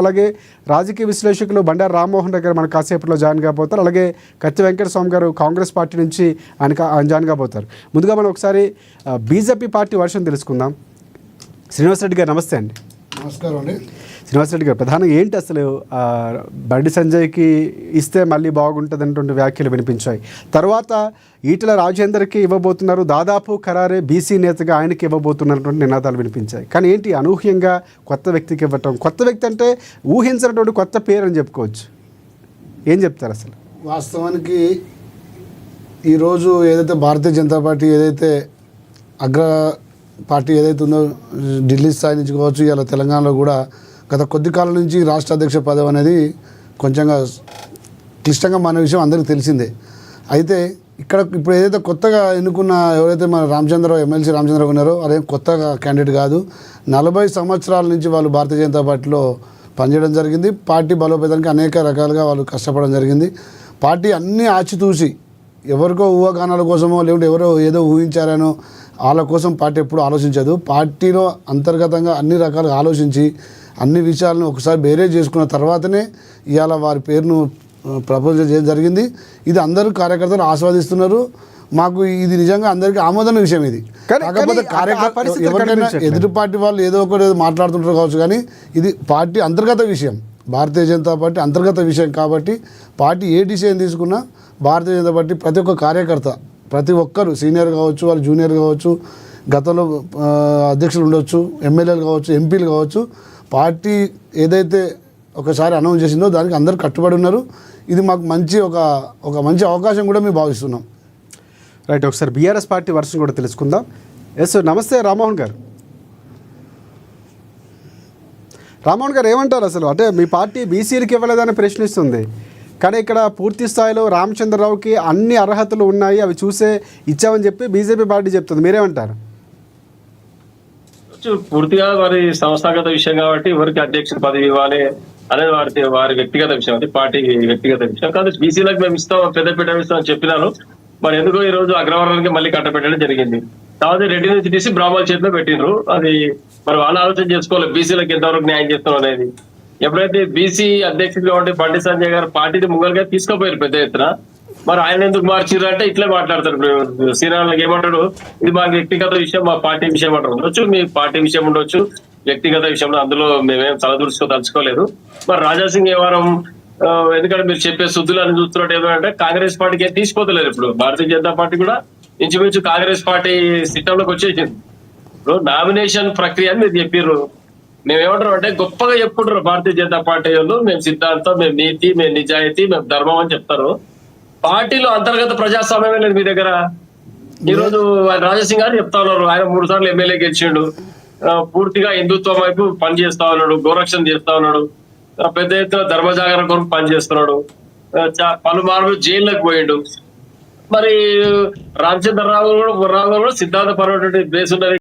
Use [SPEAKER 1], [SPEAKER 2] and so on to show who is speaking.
[SPEAKER 1] అలాగే రాజకీయ విశ్లేషకులు బండారు రామ్మోహన్ రావు గారు మన కాసేపట్లో జాయిన్ కాబోతారు. అలాగే కత్తి వెంకటస్వామి గారు కాంగ్రెస్ పార్టీ నుంచి ఆయన జాయిన్ కాబోతారు. ముందుగా మనం ఒకసారి బీజేపీ పార్టీ వర్షన్ తెలుసుకుందాం. శ్రీనివాసరెడ్డి గారు నమస్తే అండి.
[SPEAKER 2] నమస్కారం అండి.
[SPEAKER 1] శ్రీనివాసరెడ్డి గారు, ప్రధానంగా ఏంటి అసలు బండి సంజయ్కి ఇస్తే మళ్ళీ బాగుంటుంది అనేటువంటి వ్యాఖ్యలు వినిపించాయి. తర్వాత ఈటెల రాజేందర్కి ఇవ్వబోతున్నారు, దాదాపు ఖరారే బీసీ నేతగా ఆయనకి ఇవ్వబోతున్నటువంటి నినాదాలు వినిపించాయి. కానీ ఏంటి అనూహ్యంగా కొత్త వ్యక్తికి ఇవ్వటం? కొత్త వ్యక్తి అంటే ఊహించినటువంటి కొత్త పేరు అని చెప్పుకోవచ్చు. ఏం చెప్తారు అసలు?
[SPEAKER 2] వాస్తవానికి ఈరోజు ఏదైతే భారతీయ జనతా పార్టీ ఏదైతే అగ్ర పార్టీ ఏదైతే ఉందో ఢిల్లీ స్థాయి నుంచి కావచ్చు, ఇలా తెలంగాణలో కూడా గత కొద్ది కాలం నుంచి రాష్ట్ర అధ్యక్ష పదవి అనేది కొంచెంగా క్లిష్టంగా మన విషయం అందరికీ తెలిసిందే. అయితే ఇక్కడ ఇప్పుడు ఏదైతే కొత్తగా ఎన్నుకున్న ఎవరైతే మన రామచంద్రరావు ఎమ్మెల్సీ రామచంద్రరావు ఉన్నారో అదేం కొత్త క్యాండిడేట్ కాదు. 40 సంవత్సరాల నుంచి వాళ్ళు భారతీయ జనతా పార్టీలో పనిచేయడం జరిగింది. పార్టీ బలోపేతానికి అనేక రకాలుగా వాళ్ళు కష్టపడడం జరిగింది. పార్టీ అన్నీ ఆచితూసి ఎవరికో ఊహాగానాల కోసమో లేకుంటే ఎవరో ఏదో ఊహించారనో వాళ్ళ కోసం పార్టీ ఎప్పుడు ఆలోచించదు. పార్టీలో అంతర్గతంగా అన్ని రకాలుగా ఆలోచించి అన్ని విషయాలను ఒకసారి బేరేజ్ చేసుకున్న తర్వాతనే ఇవాళ వారి పేరును ప్రపోజల్ చేయడం జరిగింది. ఇది అందరూ కార్యకర్తలు ఆస్వాదిస్తున్నారు. మాకు ఇది నిజంగా అందరికీ ఆమోదన విషయం. ఇది కాకపోతే ఎవరికైనా ఎదుటి పార్టీ వాళ్ళు ఏదో ఒకటి మాట్లాడుతుంటారు కావచ్చు, కానీ ఇది పార్టీ అంతర్గత విషయం, భారతీయ జనతా పార్టీ అంతర్గత విషయం. కాబట్టి పార్టీ ఏ డిసిజన్ తీసుకున్నా భారతీయ జనతా పార్టీ ప్రతి ఒక్క కార్యకర్త, ప్రతి ఒక్కరు సీనియర్ కావచ్చు, వాళ్ళు జూనియర్ కావచ్చు, గతంలో అధ్యక్షులు ఉండొచ్చు, ఎమ్మెల్యేలు కావచ్చు, ఎంపీలు కావచ్చు, పార్టీ ఏదైతే ఒకసారి అనౌన్స్ చేసిందో దానికి అందరూ కట్టుబడి ఉన్నారు. ఇది మాకు మంచి ఒక మంచి అవకాశం కూడా మేము భావిస్తున్నాం.
[SPEAKER 1] రైట్, ఒకసారి బీఆర్ఎస్ పార్టీ వర్షన్ కూడా తెలుసుకుందాం. ఎస్, నమస్తే రామ్మోహన్ గారు. రామ్మోహన్ గారు ఏమంటారు అసలు? అంటే మీ పార్టీ బీసీలకి ఇవ్వలేదని ప్రశ్నిస్తుంది, కానీ ఇక్కడ పూర్తి స్థాయిలో రామచంద్రరావుకి అన్ని అర్హతలు ఉన్నాయి, అవి చూసే ఇచ్చామని చెప్పి బీజేపీ పార్టీ చెప్తుంది. మీరేమంటారు?
[SPEAKER 3] పూర్తిగా వారి సంస్థాగత విషయం కాబట్టి ఎవరికి అధ్యక్ష పదవి ఇవ్వాలి అనేది వారి వ్యక్తిగత విషయం, అది పార్టీ వ్యక్తిగత విషయం కాదు. బీసీలకు మేము ఇస్తాం, పెద్దపీట ఇస్తాం చెప్పినాను. మరి ఎందుకో ఈ రోజు అగ్రవర్ణానికి మళ్ళీ కట్టబెట్టడం జరిగింది. తర్వాత రెడ్డి నుంచి తీసి బ్రాహ్మణ చేతిలో పెట్టిండ్రు. అది మరి వాళ్ళు ఆలోచన చేసుకోవాలి బీసీలకు ఎంతవరకు న్యాయం చేస్తాం అనేది. ఎప్పుడైతే బీసీ అధ్యక్షుడు కాబట్టి బండి సంజయ్ గారు పార్టీని ముంగలుగా తీసుకుపోయారు పెద్ద ఎత్తున. మరి ఆయన ఎందుకు మార్చిర్రు అంటే ఇట్లే మాట్లాడతారు. శ్రీరాములకి ఏమంటాడు, ఇది మా వ్యక్తిగత విషయం, మా పార్టీ విషయం అంటారు. ఉండొచ్చు, మీ పార్టీ విషయం ఉండొచ్చు, వ్యక్తిగత విషయంలో అందులో మేమేం తలదూర్చుకోదలుచుకోలేదు. మరి రాజాసింగ్ వ్యవహారం ఎందుకంటే మీరు చెప్పే శుద్ధులు అని చూస్తున్నట్టు ఏమంటే కాంగ్రెస్ పార్టీకి ఏం తీసిపోతలేరు. ఇప్పుడు భారతీయ జనతా పార్టీ కూడా ఇంచుమించు కాంగ్రెస్ పార్టీ సిస్టంలోకి వచ్చేసింది. ఇప్పుడు నామినేషన్ ప్రక్రియ అని మీరు చెప్పారు. మేమేమంటారు అంటే గొప్పగా చెప్పుకుంటారు భారతీయ జనతా పార్టీ వాళ్ళు, మేము సిద్ధాంతం, మేము నీతి, మేము నిజాయితీ, మేము ధర్మం అని చెప్తారు. పార్టీలో అంతర్గత ప్రజాస్వామ్యమే లేదు మీ దగ్గర. ఈ రోజు రాజాసింగ్ గారు చెప్తా ఉన్నారు, ఆయన 3 సార్లు ఎమ్మెల్యే గెలిచిండు, పూర్తిగా హిందుత్వం వైపు పనిచేస్తా ఉన్నాడు, గోరక్షణ చేస్తా ఉన్నాడు, పెద్ద ఎత్తున ధర్మజాగరణ కొరకు పనిచేస్తున్నాడు, పలుమార్లు జైల్లోకి పోయిండు. మరి రామచంద్రరావు కూడా సిద్ధాంతపరమైనటువంటి బేస్ ఉన్నది.